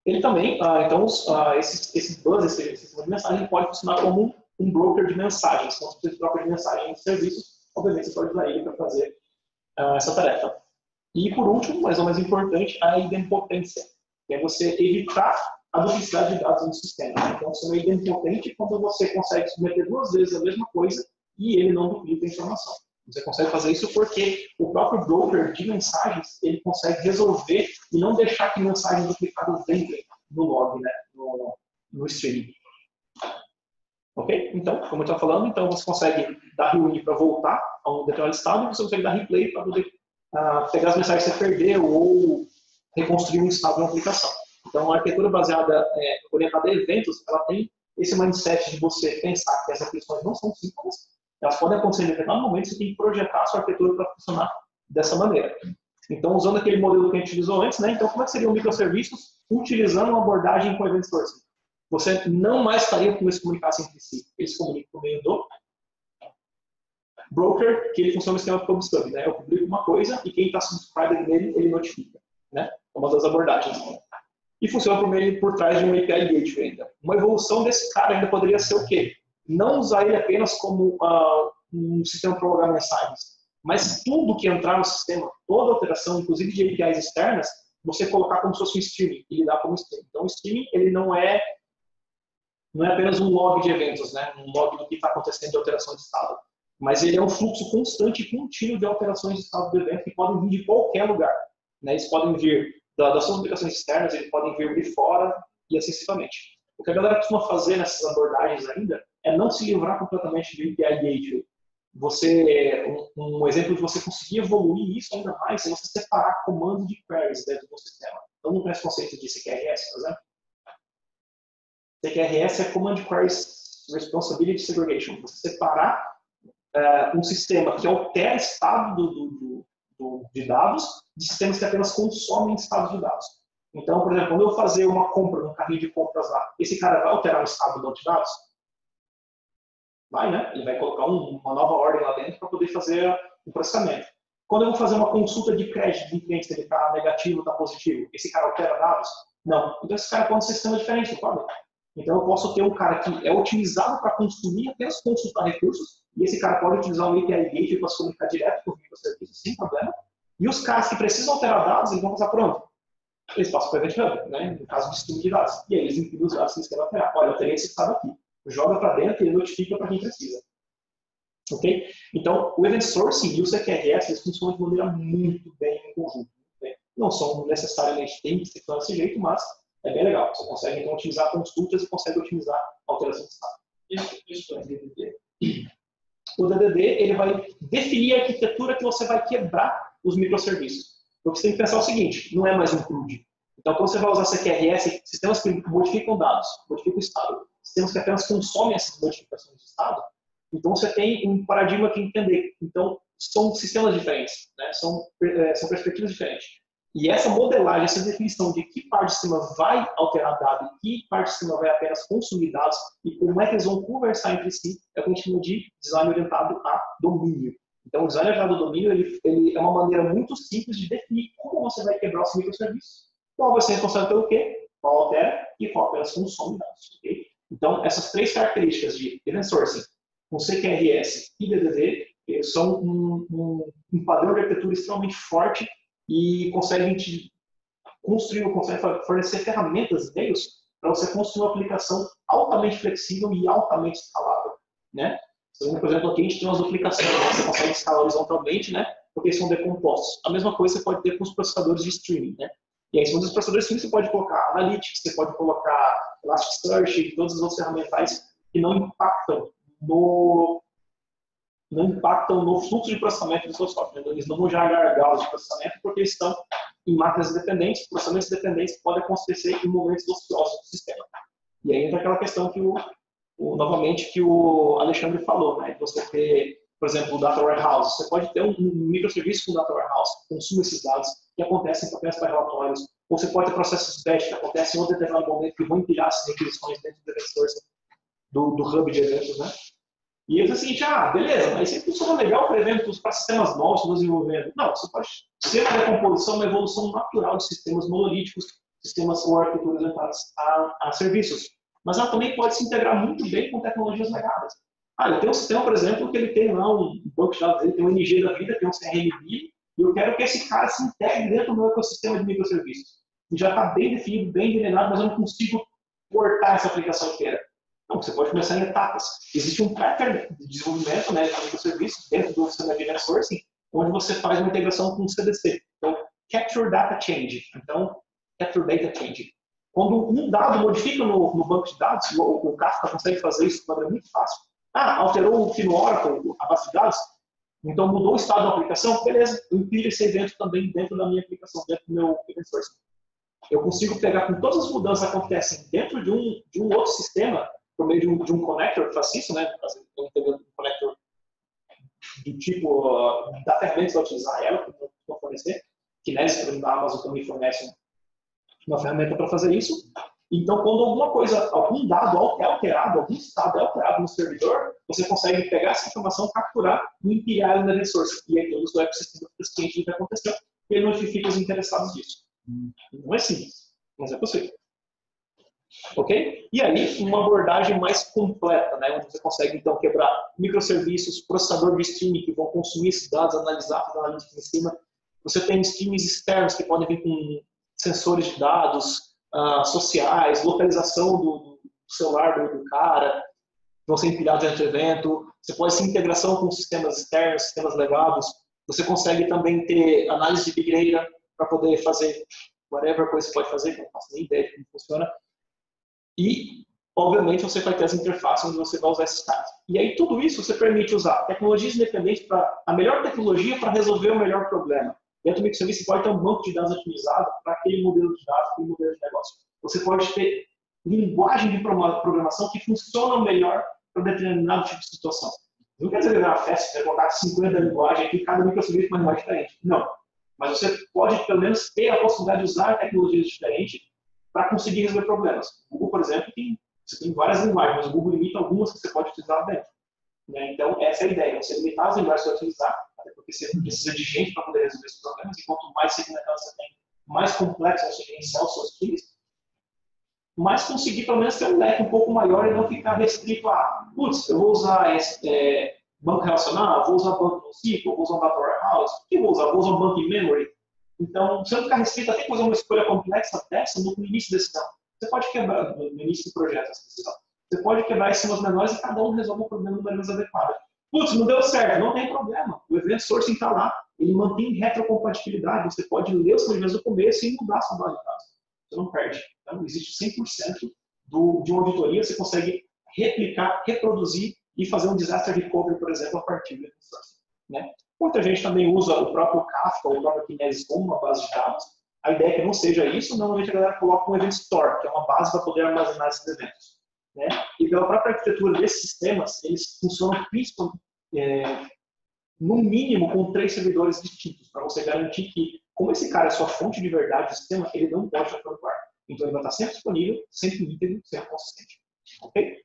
Speaker 1: Ele também, então, esse bus, esse sistema de mensagem, ele pode funcionar como um broker de mensagens. Então, se você troca de mensagem de serviços, obviamente você pode usar ele para fazer essa tarefa. E, por último, mas não mais importante, a idempotência, que é você evitar a duplicidade de dados no sistema. Então, você é idempotente quando você consegue submeter 2 vezes a mesma coisa e ele não duplica a informação. Você consegue fazer isso porque o próprio broker de mensagens, ele consegue resolver e não deixar que mensagens duplicadas entrem no log, né, no streaming. Ok? Então, como eu estava falando, então você consegue dar rewind para voltar a um determinado estado e você consegue dar replay para poder pegar as mensagens que você perdeu ou reconstruir um estado de uma aplicação. Então, a arquitetura baseada, orientada a eventos, ela tem esse mindset de você pensar que as aplicações não são síncronas, elas podem acontecer em determinado momento, você tem que projetar a sua arquitetura para funcionar dessa maneira. Então, usando aquele modelo que a gente utilizou antes, né? Então, como é que seriam microserviços utilizando uma abordagem com event sourcing? Você não mais estaria com eles comunicassem entre si. Eles se comunicam por meio do broker, que ele funciona no esquema PubSub, né? Eu publico uma coisa e quem está subscribed nele, ele notifica, né? É uma das abordagens. E funciona por trás de um API Gateway ainda. Uma evolução desse cara ainda poderia ser o quê? Não usar ele apenas como um sistema para prorrogar mensagens, mas tudo que entrar no sistema, toda alteração, inclusive de APIs externas, você colocar como se fosse um streaming e lidar como streaming. Então, o streaming ele não é apenas um log de eventos, né? Um log do que está acontecendo de alteração de estado, mas ele é um fluxo constante e contínuo de alterações de estado do evento que podem vir de qualquer lugar. Né? Eles podem vir das suas aplicações externas, eles podem vir de fora e assim sucessivamente. O que a galera costuma fazer nessas abordagens ainda é não se livrar completamente do API Gateway. Um exemplo de você conseguir evoluir isso ainda mais é você separar comandos de queries dentro do sistema. Então, não conhece o conceito de CQRS, por exemplo? CQRS é Command Queries Responsibility Segregation. Você separar um sistema que altera estado de dados de sistemas que apenas consomem estados de dados. Então, por exemplo, quando eu fazer uma compra num carrinho de compras lá, esse cara vai alterar o estado do banco de dados? Vai, né? Ele vai colocar uma nova ordem lá dentro para poder fazer o processamento. Quando eu vou fazer uma consulta de crédito de um cliente, se ele está negativo ou está positivo, esse cara altera dados? Não. Então, esse cara pode ser sistema diferente, não pode? Então, eu posso ter um cara que é otimizado para consumir apenas consultar recursos, e esse cara pode utilizar o API Gateway para se comunicar direto com o microserviço sem problema. E os caras que precisam alterar dados, eles vão passar por onde? Eles passam para o Event Hub, né? No caso de streaming de dados. E aí eles impedem os dados que eles querem alterar. Olha, eu alterei esse estado aqui. Joga para dentro e ele notifica para quem precisa. Ok? Então, o Event Sourcing e o CQRS eles funcionam de maneira muito bem em conjunto. Né? Não são necessariamente tem que ser desse jeito, mas é bem legal. Você consegue, então, otimizar consultas e consegue otimizar a alteração de estado. Isso é DDD. O DDD ele vai definir a arquitetura que você vai quebrar os microserviços. Porque você tem que pensar o seguinte, não é mais um CRUD. Então, quando você vai usar CQRS, sistemas que modificam dados, modificam o estado, sistemas que apenas consomem essas modificações de estado, então você tem um paradigma que entender. Então, são sistemas diferentes, né? São perspectivas diferentes. E essa modelagem, essa definição de que parte do sistema vai alterar dado e que parte do sistema vai apenas consumir dados e como é que eles vão conversar entre si, é o que a gente chama de design orientado a domínio. Então, o design orientado a domínio ele é uma maneira muito simples de definir como você vai quebrar os microserviços. Qual vai ser responsável pelo quê, qual altera e qual apenas consome dados. Okay? Então, essas 3 características de Event Sourcing, com CQRS e DDD, são um padrão de arquitetura extremamente forte e conseguem fornecer ferramentas, meios, para você construir uma aplicação altamente flexível e altamente escalável. Né? Então, por exemplo, aqui a gente tem umas duplicações, né? Você consegue escalar horizontalmente, né? Porque eles são decompostos. A mesma coisa você pode ter com os processadores de streaming. Né? E aí, em cima dos processadores de streaming, você pode colocar Analytics, você pode colocar Elasticsearch e todas as outras ferramentais que não impactam no fluxo de processamento do seu software. Eles não vão gerar gargalos de processamento porque eles estão em máquinas dependentes. Processamentos dependentes podem acontecer em momentos ociosos do sistema. E aí entra aquela questão que novamente que o Alexandre falou, né? De você ter, por exemplo, o Data Warehouse. Você pode ter um microserviço com Data Warehouse que consuma esses dados que acontecem apenas para relatórios. Ou você pode ter processos batch que acontecem em um determinado momento que vão empilhar essas requisições dentro do event source, do hub de eventos, né? E eu falei assim, beleza, mas isso funciona legal para eventos, para sistemas novos que estão desenvolvendo. Não, você pode ser uma decomposição, uma evolução natural de sistemas monolíticos, sistemas ou arquiteturas orientadas a serviços. Mas ela também pode se integrar muito bem com tecnologias legadas. Eu tenho um sistema, por exemplo, que ele tem lá um banco de dados, ele tem um NG da vida, tem um CRM, e eu quero que esse cara se integre dentro do meu ecossistema de microserviços. E já está bem definido, bem delineado, mas eu não consigo portar essa aplicação inteira. Não, você pode começar em etapas. Existe um pattern de desenvolvimento, né, de microserviços dentro do sistema de event sourcing, onde você faz uma integração com o CDC. Então, Capture Data Change. Então, Capture Data Change. Quando um dado modifica no banco de dados, o Kafka consegue fazer isso de maneira muito fácil. Alterou aqui no Oracle a base de dados, então mudou o estado da aplicação, beleza, eu incluo esse evento também dentro da minha aplicação, dentro do meu event source. Eu consigo pegar com todas as mudanças que acontecem dentro de um outro sistema, por meio de um connector que faz isso, né? Um connector do tipo da ferramenta que vai utilizar ela, que eu vou fornecer. Kinesis, por exemplo, da Amazon também fornece uma ferramenta para fazer isso. Então, quando algum dado é alterado, algum estado é alterado no servidor, você consegue pegar essa informação, capturar e empilhar na event source. E aí todos o ecossistema do cliente que aconteceu e ele notifica os interessados disso. Não é simples, mas é possível. Ok? E aí, uma abordagem mais completa, né? Onde você consegue, então, quebrar microserviços, processador de streaming que vão consumir esses dados, analisar, fazer analítica em cima. Você tem streams externos que podem vir com sensores de dados, sociais, localização do celular do cara, vão ser empilhados dentro do evento. Você pode ter integração com sistemas externos, sistemas legados. Você consegue também ter análise de Big Data para poder fazer whatever coisa você pode fazer, que eu não faço nem ideia de como funciona. E, obviamente, você vai ter as interfaces onde você vai usar esses caras. E aí, tudo isso você permite usar tecnologias independentes para a melhor tecnologia para resolver o melhor problema. Dentro do microserviço, você pode ter um banco de dados otimizado para aquele modelo de dados, aquele modelo de negócio. Você pode ter linguagem de programação que funciona melhor para determinado tipo de situação. Não quer dizer que é uma festa, você vai colocar 50 linguagens aqui, cada microserviço com uma linguagem diferente. Não. Mas você pode, pelo menos, ter a possibilidade de usar tecnologias diferentes para conseguir resolver problemas. O Google, por exemplo, você tem várias linguagens, mas o Google limita algumas que você pode utilizar dentro. Né? Então, essa é a ideia. Você limitar as linguagens que você vai utilizar, até porque você precisa de gente para poder resolver esses problemas, e quanto mais segmentação você tem, mais complexo você gerenciar os seus times, mas conseguir, pelo menos, ter um leque um pouco maior e não ficar restrito a, eu vou usar banco relacional, vou usar banco NoSQL, vou usar um data warehouse, o que eu vou usar? Vou usar um banco in memory. Então, você não ficar restrito até fazer uma escolha complexa dessa no início da decisão. Você pode quebrar, no início do projeto, essa decisão. Você pode quebrar em sistemas menores e cada um resolve o problema de maneira mais adequada. Não deu certo, não tem problema. O Event Sourcing está lá, ele mantém retrocompatibilidade. Você pode ler os projetos do começo e mudar a sua base de dados. Você não perde. Então, existe 100% de uma auditoria, você consegue replicar, reproduzir e fazer um disaster recovery, por exemplo, a partir do Event Sourcing. Né? Muita gente também usa o próprio Kafka ou o próprio Kinesis como uma base de dados. A ideia é que não seja isso, normalmente a galera coloca um Event Store, que é uma base para poder armazenar esses eventos. Né? E pela própria arquitetura desses sistemas, eles funcionam principalmente, no mínimo, com 3 servidores distintos, para você garantir que, como esse cara é sua fonte de verdade do sistema, ele não pode atuar. Então ele vai estar sempre disponível, sempre íntegro, sempre consistente. Ok?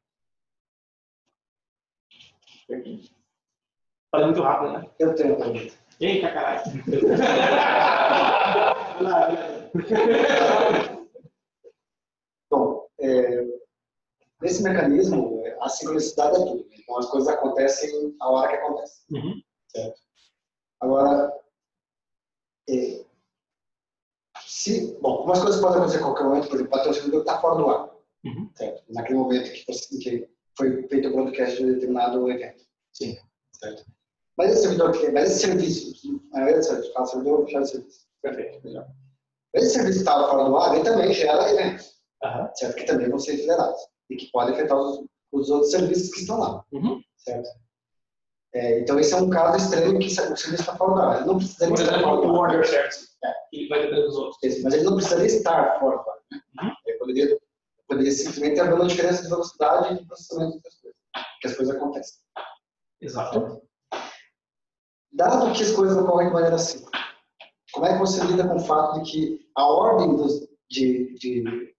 Speaker 1: Falei muito rápido, né?
Speaker 4: Eu tenho uma pergunta.
Speaker 1: Eita, caralho!
Speaker 4: Bom, nesse mecanismo, a sincronicidade é tudo. Então, as coisas acontecem a hora que acontecem.
Speaker 1: Uhum.
Speaker 4: Certo? Agora, algumas coisas podem acontecer a qualquer momento. Por exemplo, o patrocinador está fora do ar.
Speaker 1: Uhum.
Speaker 4: Certo? Naquele momento que foi feito o broadcast de determinado evento.
Speaker 1: Sim.
Speaker 4: Certo? Mas esse serviço, a maioria dos serviços, fala servidor, chama serviço.
Speaker 1: Perfeito.
Speaker 4: Melhor. Esse serviço que estava fora do ar, ele também gera eventos.
Speaker 1: Uhum.
Speaker 4: Certo? Que também vão ser acelerados. E que podem afetar os outros serviços que estão lá.
Speaker 1: Uhum.
Speaker 4: Certo? Então, esse é um caso extremo que o serviço está fora do ar. Ele não precisaria estar fora do ar.
Speaker 1: O order service. Ele vai depender dos outros.
Speaker 4: Mas ele não precisaria estar fora do ar. Né?
Speaker 1: Uhum.
Speaker 4: Ele poderia simplesmente haver uma diferença de velocidade e de processamento das coisas. Que as coisas acontecem.
Speaker 1: Exato.
Speaker 4: Dado que as coisas ocorrem de maneira assim, como é que você lida com o fato de que a ordem de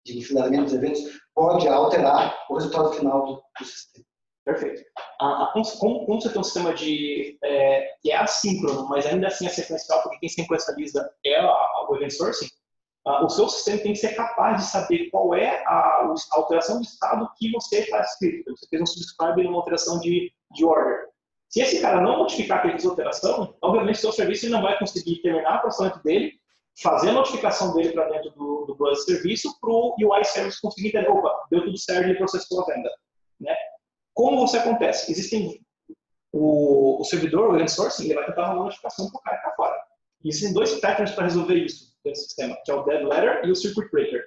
Speaker 4: enfileiramento dos eventos pode alterar o resultado final do sistema?
Speaker 1: Perfeito. Como você tem um sistema que é assíncrono, mas ainda assim é sequencial, porque quem sequencializa é o Event Sourcing, o seu sistema tem que ser capaz de saber qual é a alteração de estado que você está escrito. Você fez um subscribe numa alteração de order. Se esse cara não notificar que ele fez alteração, obviamente o seu serviço ele não vai conseguir terminar o processamento dele, fazer a notificação dele para dentro do bus de serviço para o UI Service conseguir entender, opa, deu tudo certo, ele processou a venda. Né? Como isso acontece? Existem o servidor, o event sourcing, ele vai tentar uma notificação para o cara que está fora. Existem dois patterns para resolver isso dentro do sistema, que é o dead letter e o circuit breaker.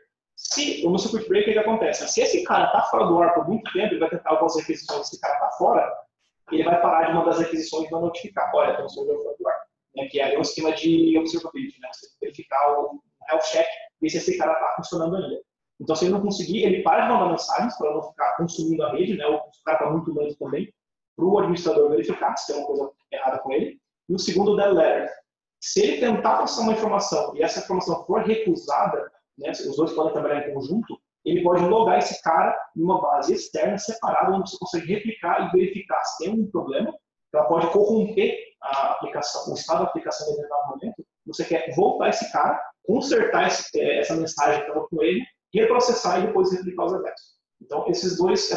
Speaker 1: No circuit breaker, o que acontece? Se esse cara está fora do ar por muito tempo, ele vai tentar algumas requisições, esse cara está fora, ele vai parar de mandar as requisições e vai notificar. Olha, tem um servidor fora do ar. Né, que é um esquema de observability, né? Você verificar o health check, ver se esse cara está funcionando ainda. Então, se ele não conseguir, ele para de mandar mensagens para não ficar consumindo a rede, né? O cara está muito lento também, para o administrador verificar se tem alguma coisa errada com ele. E o segundo, o dead letter. Se ele tentar passar uma informação e essa informação for recusada, né? Os dois podem trabalhar em conjunto, ele pode logar esse cara em uma base externa, separada, onde você consegue replicar e verificar se tem algum problema. Ela pode corromper a aplicação, o estado da aplicação em determinado momento. Você quer voltar esse cara, consertar essa mensagem que estava com ele, reprocessar e depois replicar os eventos. Então, esses dois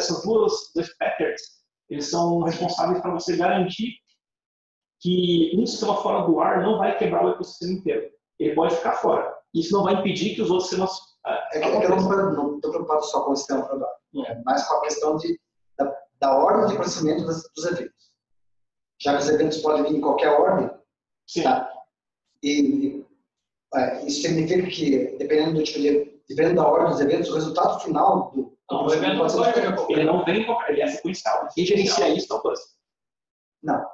Speaker 1: patterns, eles são responsáveis para você garantir que um sistema fora do ar não vai quebrar o ecossistema inteiro. Ele pode ficar fora. Isso não vai impedir que os outros sistemas...
Speaker 4: Eu não estou preocupado só com o sistema fora do ar. É mais com a questão da ordem de processamento dos eventos. Já que os eventos podem vir em qualquer ordem, tá? Isso significa que, dependendo da ordem dos eventos, o resultado final do
Speaker 1: evento pode ser diferente. Ele não vem em qualquer, ele é sequencial. Quem gerencia isso é o bus.
Speaker 4: Não.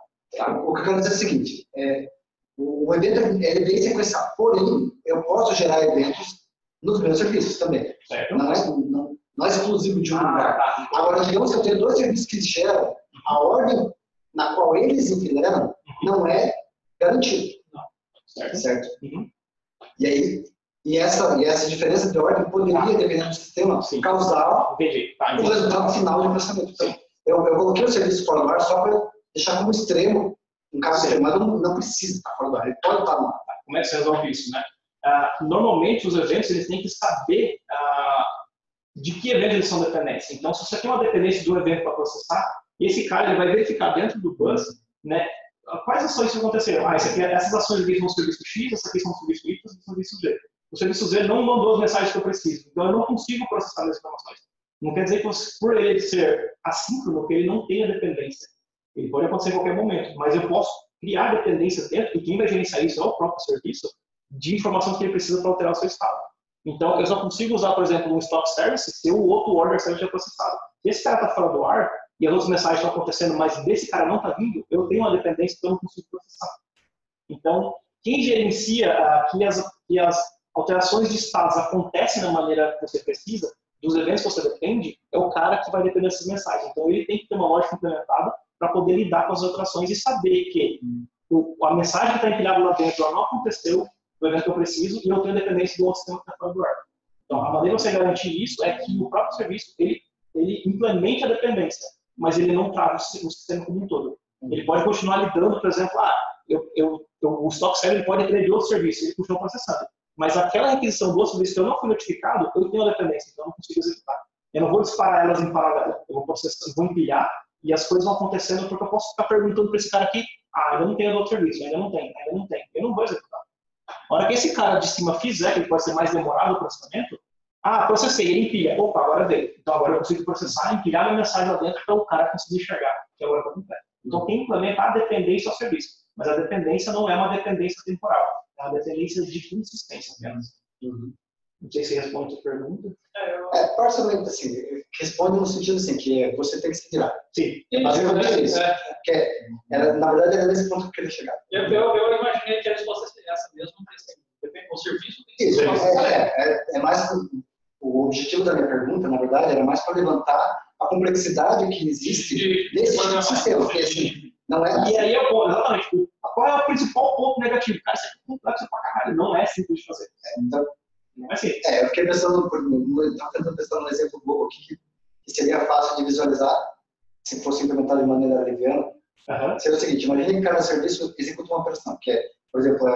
Speaker 4: O que eu quero dizer é o seguinte, o evento ele vem sequencial, porém, eu posso gerar eventos nos meus serviços também.
Speaker 1: Certo.
Speaker 4: Não é exclusivo de um lugar. Agora, digamos que eu tenho dois serviços que geram a ordem na qual eles enfileiram não é garantido. Certo?
Speaker 1: Uhum.
Speaker 4: E essa diferença de ordem poderia, dependendo do sistema, causar o resultado final de processamento. Então, eu coloquei o serviço fora do ar só para deixar como extremo, um caso extremo, mas não precisa estar fora do ar, ele pode estar no ar.
Speaker 1: Como é que você resolve isso, né? Normalmente, os eventos eles têm que saber de que evento eles são dependentes. Então, se você tem uma dependência de um evento para processar, esse cara ele vai verificar dentro do bus, né, quais ações aconteceram. Essas ações aqui são o serviço X, essa aqui são o serviço Y, essa são o serviço Z. O serviço Z não mandou as mensagens que eu preciso, então eu não consigo processar as informações. Não quer dizer que por ele ser assíncrono, que ele não tenha dependência. Ele pode acontecer em qualquer momento, mas eu posso criar dependências dentro, e quem vai gerenciar isso é o próprio serviço, de informações que ele precisa para alterar o seu estado. Então, eu só consigo usar, por exemplo, um stop service se o outro order service é processado. Se esse cara está fora do ar, e as outras mensagens estão acontecendo, mas desse cara não está vindo, eu tenho uma dependência que eu não consigo processar. Então, quem gerencia que as alterações de estados acontecem da maneira que você precisa, dos eventos que você depende, é o cara que vai depender dessas mensagens. Então, ele tem que ter uma lógica implementada para poder lidar com as alterações e saber que a mensagem que está empilhada lá dentro ela não aconteceu no evento que eu preciso e eu tenho dependência do outro sistema que está fora do ar. Então, a maneira de você garantir isso é que o próprio serviço ele implemente a dependência, mas ele não trava o sistema como um todo. Ele pode continuar lidando, por exemplo, o stock server pode depender de outro serviço, ele continua processando. Mas aquela requisição do outro serviço que eu não fui notificado, eu tenho a dependência, então eu não consigo executar. Eu não vou disparar elas em paralelo, eu vou processar, vou empilhar e as coisas vão acontecendo porque eu posso ficar perguntando para esse cara aqui, ainda não tem do outro serviço, ainda não tem. Eu não vou executar. A hora que esse cara de cima fizer, que ele pode ser mais demorado o processamento, processei, ele empilha. Opa, agora veio. Então agora eu consigo processar, empilhar minha mensagem lá dentro para o cara conseguir enxergar, que agora está completo. Então quem implementa a dependência ao serviço. Mas a dependência não é uma dependência temporal. É uma dependência de consistência apenas. Não sei se responde a sua pergunta.
Speaker 4: Parcialmente assim, responde no sentido assim, que você tem que se virar.
Speaker 1: Sim.
Speaker 4: Mas eu não sei isso. Na verdade, era nesse ponto que eu queria chegar.
Speaker 2: Eu imaginei que a resposta seria essa mesmo, o serviço tem que
Speaker 4: isso,
Speaker 2: ser.
Speaker 4: é mais o objetivo da minha pergunta, na verdade, era mais para levantar a complexidade que existe nesse sistema. Porque, assim, não é
Speaker 1: e aí exatamente. Qual é o principal ponto negativo? Cara, isso é complexo pra caralho. Não é simples de fazer.
Speaker 4: Então,
Speaker 1: não é simples.
Speaker 4: Eu fiquei pensando, estava tentando pensar no exemplo Google aqui, que seria fácil de visualizar, se fosse implementado de maneira liviana. Seria o seguinte, imagine que cada serviço executa uma operação, que é, por exemplo,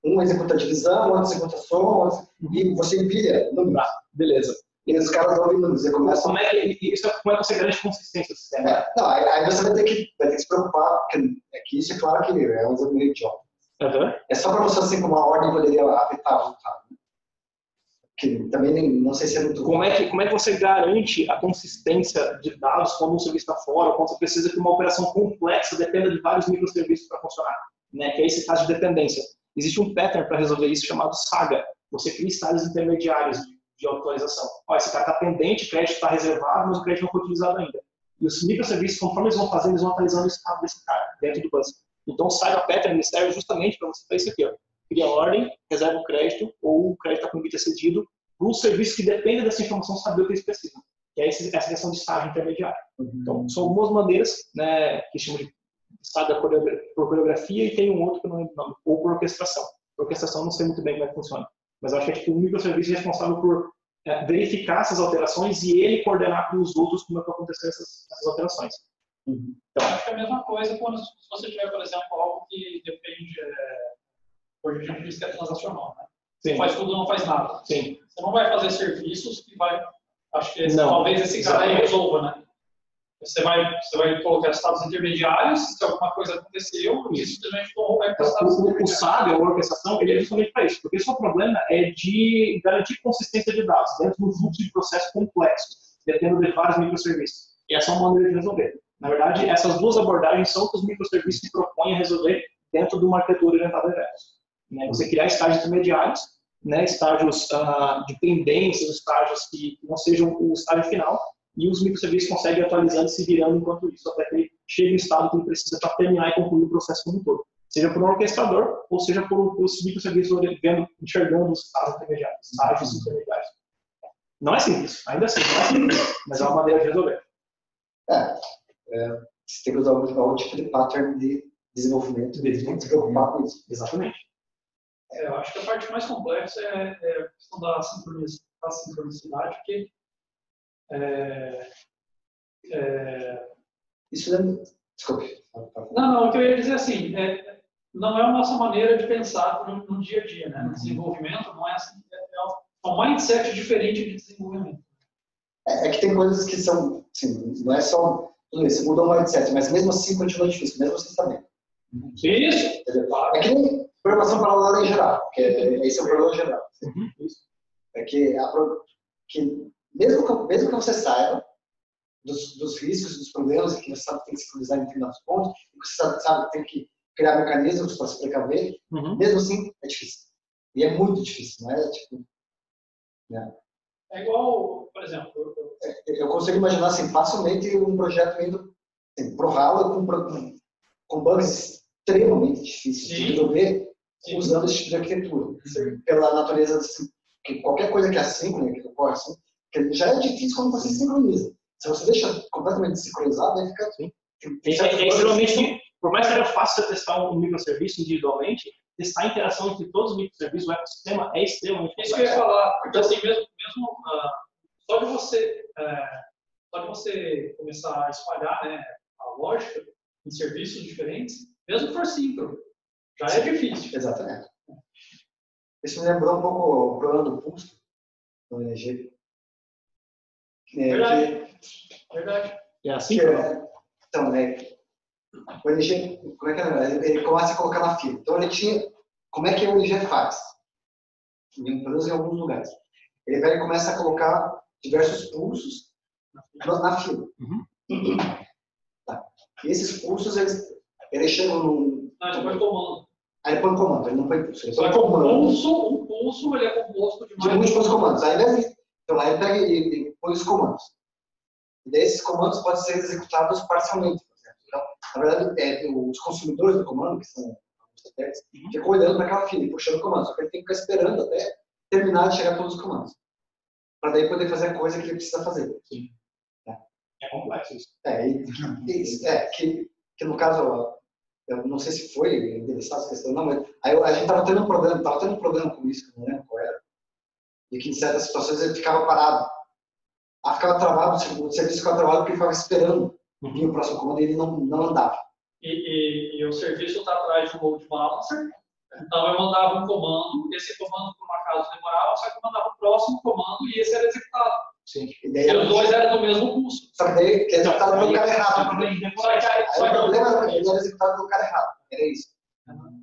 Speaker 4: Um executa a divisão, outro executa a soma, e você empilha números.
Speaker 1: Beleza.
Speaker 4: E os caras ouvem números.
Speaker 1: Como é que você garante consistência do sistema?
Speaker 4: Não, aí você vai ter que se preocupar, porque isso é claro que é um exemplo meio idiota. É só para você assim como a ordem poderia afetar o resultado. Que também não sei se é muito...
Speaker 1: Como é que você garante a consistência de dados quando um serviço está fora, ou quando você precisa que uma operação complexa dependa de vários microserviços para funcionar? Né? Que é esse caso de dependência. Existe um pattern para resolver isso chamado SAGA. Você cria estágios intermediários de autorização. Ó, esse cara está pendente, o crédito está reservado, mas o crédito não foi utilizado ainda. E os microserviços, conforme eles vão fazendo, eles vão atualizando o estado desse cara dentro do bus. Então, o SAGA pattern serve justamente para você fazer isso aqui. Ó. Cria a ordem, reserva o crédito, ou o crédito está com limite excedido, para os serviços que dependem dessa informação saber o que eles precisam. Que é essa questão de estágio intermediário. Então, são algumas maneiras, né, que chamam de SAGA por coreografia, e tem um outro que não é o nome, ou por orquestração. Por orquestração, não sei muito bem como é que funciona. Mas eu acho que é tipo um microserviço responsável por verificar essas alterações e ele coordenar com os outros como é que vão acontecer essas alterações.
Speaker 2: Então, acho que é a mesma coisa quando se você tiver, por exemplo, algo que depende, por exemplo, isso que é transacional, né? Você faz tudo, não faz nada.
Speaker 1: Sim.
Speaker 2: Você não vai fazer serviços que vai, acho que
Speaker 1: talvez
Speaker 2: esse cara aí resolva, né? Você vai colocar estados intermediários, se alguma coisa aconteceu, e simplesmente vai para estados intermediários.
Speaker 1: O SAGA, a orquestração, ele é justamente para isso, porque o seu problema é de garantir consistência de dados dentro de um fluxo de processo complexo, dependendo de vários microserviços. E essa é uma maneira de resolver. Na verdade, essas duas abordagens são que os microserviços se propõem a resolver dentro de uma arquitetura orientada a eventos. Né? Você criar estágios intermediários, né? Estágios de pendências, estágios que não sejam o estágio final, e os microserviços conseguem atualizando e se virando enquanto isso, até que ele chegue no estado que ele precisa para terminar e concluir o processo como um todo. Seja por um orquestrador, ou seja por os microserviços enxergando os estágios intermediários. Não é simples, ainda assim, não é simples, mas é uma maneira de resolver.
Speaker 4: Você tem que usar algum tipo de pattern de desenvolvimento, tem que se preocupar com isso.
Speaker 1: Exatamente.
Speaker 2: Eu acho que a parte mais complexa é a questão da sincronicidade, porque
Speaker 4: isso é... Desculpe.
Speaker 2: Não, o que eu ia dizer assim, não é a nossa maneira de pensar no dia a dia, né? No desenvolvimento, não é assim, é um mindset diferente de desenvolvimento.
Speaker 4: É que tem coisas que são, assim, não é só, você mudou o mindset, mas mesmo assim continua difícil, mesmo você sabendo.
Speaker 2: Isso!
Speaker 4: É que nem programação paralela em geral, porque esse é o problema geral. É que mesmo que você saiba dos riscos, dos problemas, que você sabe que tem que sincronizar em determinados pontos, que você sabe que tem que criar mecanismos para se precaver, mesmo assim é difícil. E é muito difícil, não é? Tipo, né?
Speaker 2: É igual, por exemplo...
Speaker 4: Eu consigo imaginar assim, facilmente um projeto indo assim, pro ralo com bugs extremamente difíceis de resolver usando esse tipo de arquitetura. Pela natureza, assim, que qualquer coisa que é assíncrona, que ocorre assim, que já é difícil quando você sincroniza. Se você deixa completamente sincronizado, aí fica assim.
Speaker 1: Extremamente, por mais que seja fácil você testar um microserviço individualmente, testar a interação entre todos os microserviços do ecossistema é extremamente complexo.
Speaker 2: Isso que eu ia falar, porque assim, mesmo só de você começar a espalhar, né, a lógica em serviços diferentes, mesmo que for síncrono, já é difícil.
Speaker 4: Exatamente. Isso me lembrou um pouco o problema do pulso no NG.
Speaker 2: Verdade.
Speaker 1: É assim?
Speaker 4: Então, o NG, como é que ele começa a colocar na fila. Então, ele tinha... Como é que o NG faz? Pelo menos em alguns lugares. Ele vai e começa a colocar diversos pulsos na fila. Tá. E esses pulsos, eles chegam num...
Speaker 2: Não, ele põe comando.
Speaker 4: Aí ele põe comando, ele não põe pulso. Ele
Speaker 2: põe um pulso, ele é composto de
Speaker 4: múltiplos comandos. Então, aí ele pega e põe os comandos. E daí esses comandos podem ser executados parcialmente. Então, na verdade, os consumidores do comando, que são os satélites, ficam olhando para aquela fila e puxando comandos. Só que ele tem que ficar esperando até terminar de chegar todos os comandos. Para daí poder fazer a coisa que ele precisa fazer.
Speaker 1: Sim. É complexo isso.
Speaker 4: Que no caso, eu não sei se foi interessado essa questão, não, mas aí a gente estava tendo um problema com isso, que eu não lembro qual era. E que em certas situações ele ficava parado. Ficava travado, o serviço ficava travado porque ele ficava esperando vir o próximo comando e ele não andava.
Speaker 2: E o serviço está atrás do load balancer, Então eu mandava um comando, esse comando por um acaso demorava, só que eu mandava o próximo comando e esse era executado.
Speaker 4: Sim.
Speaker 2: E os dois eram do mesmo pulso.
Speaker 4: Só que daí ele é executado pelo cara errado.
Speaker 2: Só
Speaker 4: O problema era que ele era executado pelo cara errado. Era isso.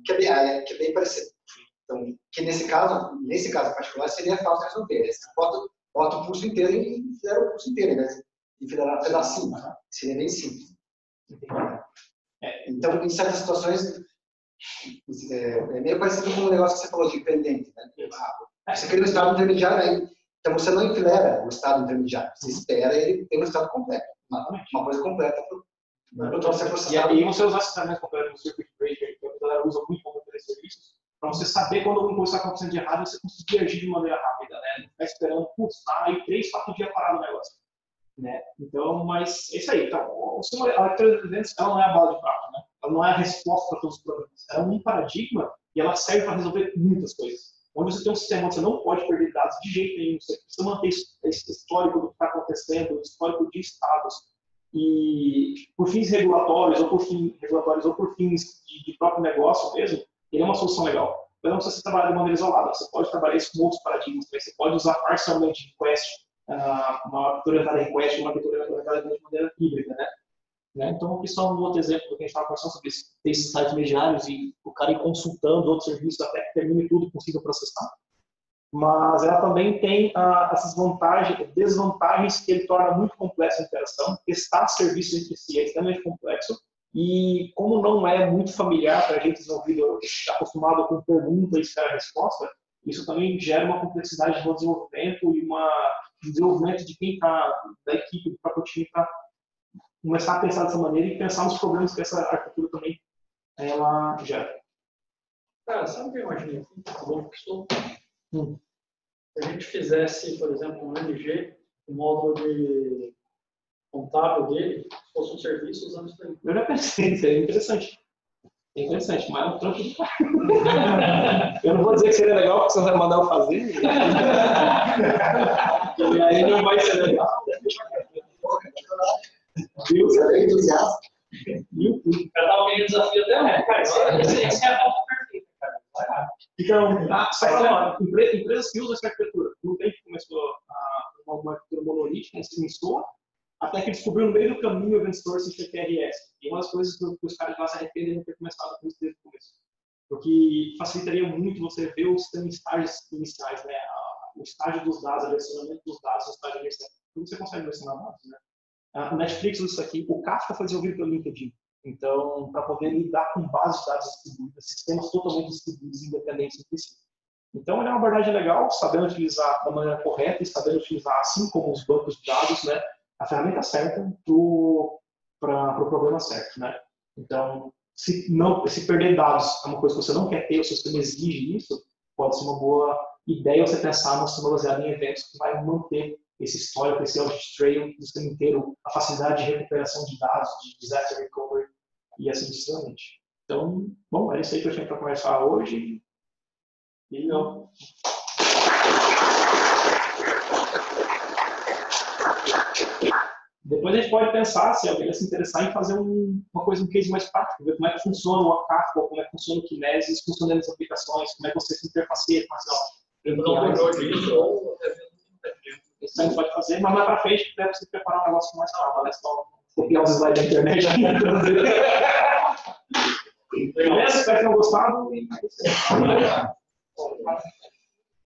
Speaker 4: Que é bem parecido. Então, que nesse caso particular, seria fácil de resolver. Você bota o pulso inteiro e fizer o pulso inteiro, né? E fizer um pedacinho. Seria bem simples. Então, em certas situações, é meio parecido com o negócio que você falou de pendente. Né? Você cria um estado intermediário aí. Então, você não enfilera o estado intermediário. Você espera ele ter um estado completo. Uma coisa completa para o troço ser processado.
Speaker 1: E aí você usar esse tratamento completo no circuit breaker, que a galera usa muito para fazer serviços, para você saber quando alguma coisa está acontecendo de errado, você conseguir agir de maneira rápida, né? Não ficar esperando, putz, tá aí 3, 4 dias parado o negócio. Né? Então, mas é isso aí. Então, a arquitetura de eventos, ela não é a bala de prata, né? Ela não é a resposta para todos os problemas. Ela é um paradigma e ela serve para resolver muitas coisas. Onde você tem um sistema onde você não pode perder dados de jeito nenhum, você precisa manter esse histórico do que está acontecendo, histórico de estados, e por fins regulatórios ou por fins de próprio negócio mesmo, ele é uma solução legal. Mas não precisa se trabalhar de maneira isolada, você pode trabalhar isso com outros paradigmas também, você pode usar parcialmente request, uma arquitetura orientada a request, uma arquitetura orientada de maneira híbrida, né? Então, aqui só um outro exemplo do que a gente estava conversando sobre isso. Tem esses sites mediários e o cara ir consultando outros serviços até que termine tudo e consiga processar. Mas ela também tem essas vantagens, desvantagens que ele torna muito complexa a interação. Testar serviços entre si é extremamente complexo. E como não é muito familiar para a gente desenvolvido, acostumado com pergunta e esperar resposta, isso também gera uma complexidade no desenvolvimento e um desenvolvimento de quem está, da equipe, do próprio time, para começar a pensar dessa maneira e pensar nos problemas que essa arquitetura também ela gera.
Speaker 2: Cara, sabe o que eu imaginei aqui? Se a gente fizesse, por exemplo, um MG, o módulo de contábil dele, se fosse um serviço usando isso daí.
Speaker 1: Eu já pensei, isso é interessante. É interessante, mas é um trampo de cara. Eu não vou dizer que seria legal, porque você vai mandar eu fazer. E aí não vai ser legal. Viu?
Speaker 4: Você é entusiasta.
Speaker 2: O cara tava querendo desafio até o cara. Isso é a pauta perfeita, cara.
Speaker 1: Então, só falando, empresas que usam essa arquitetura. No tempo que começou uma arquitetura monolítica, se iniciou, até que descobriu no meio do caminho o Event Source e CTRS. E uma das coisas que os caras lá se arrependem de não ter começado com isso desde o começo. Porque facilitaria muito você ver o sistema em estágios iniciais, né? O estágio dos dados, o versionamento dos dados, o estágio de versão. Tudo você consegue versionar dados, né? O Netflix usa isso aqui. O Kafka foi desenvolvido pelo LinkedIn. Então, para poder lidar com bases de dados distribuídas, sistemas totalmente distribuídos, independentes entre si. Então, ele é uma abordagem legal, sabendo utilizar da maneira correta e sabendo utilizar, assim como os bancos de dados, né, a ferramenta certa para o problema certo. Né? Então, se perder dados é uma coisa que você não quer ter, o sistema exige isso, pode ser uma boa ideia você pensar no sistema baseado em eventos que vai manter esse histórico, esse audit trail do sistema inteiro, a facilidade de recuperação de dados, de disaster recovery e assim sucessivamente. Então, bom, é isso aí que eu tinha para conversar hoje. E não. Depois a gente pode pensar, se alguém se interessar, em fazer uma coisa, um case mais prático, ver como é que funciona o Kafka, como é que funciona o Kinesis, funcionando as aplicações, como é que você se interfaceia com isso a gente pode fazer, mas mais para frente deve se preparar um negócio mais calmo, né? Só copiar os slides da internet. Beleza? Espero que tenham gostado.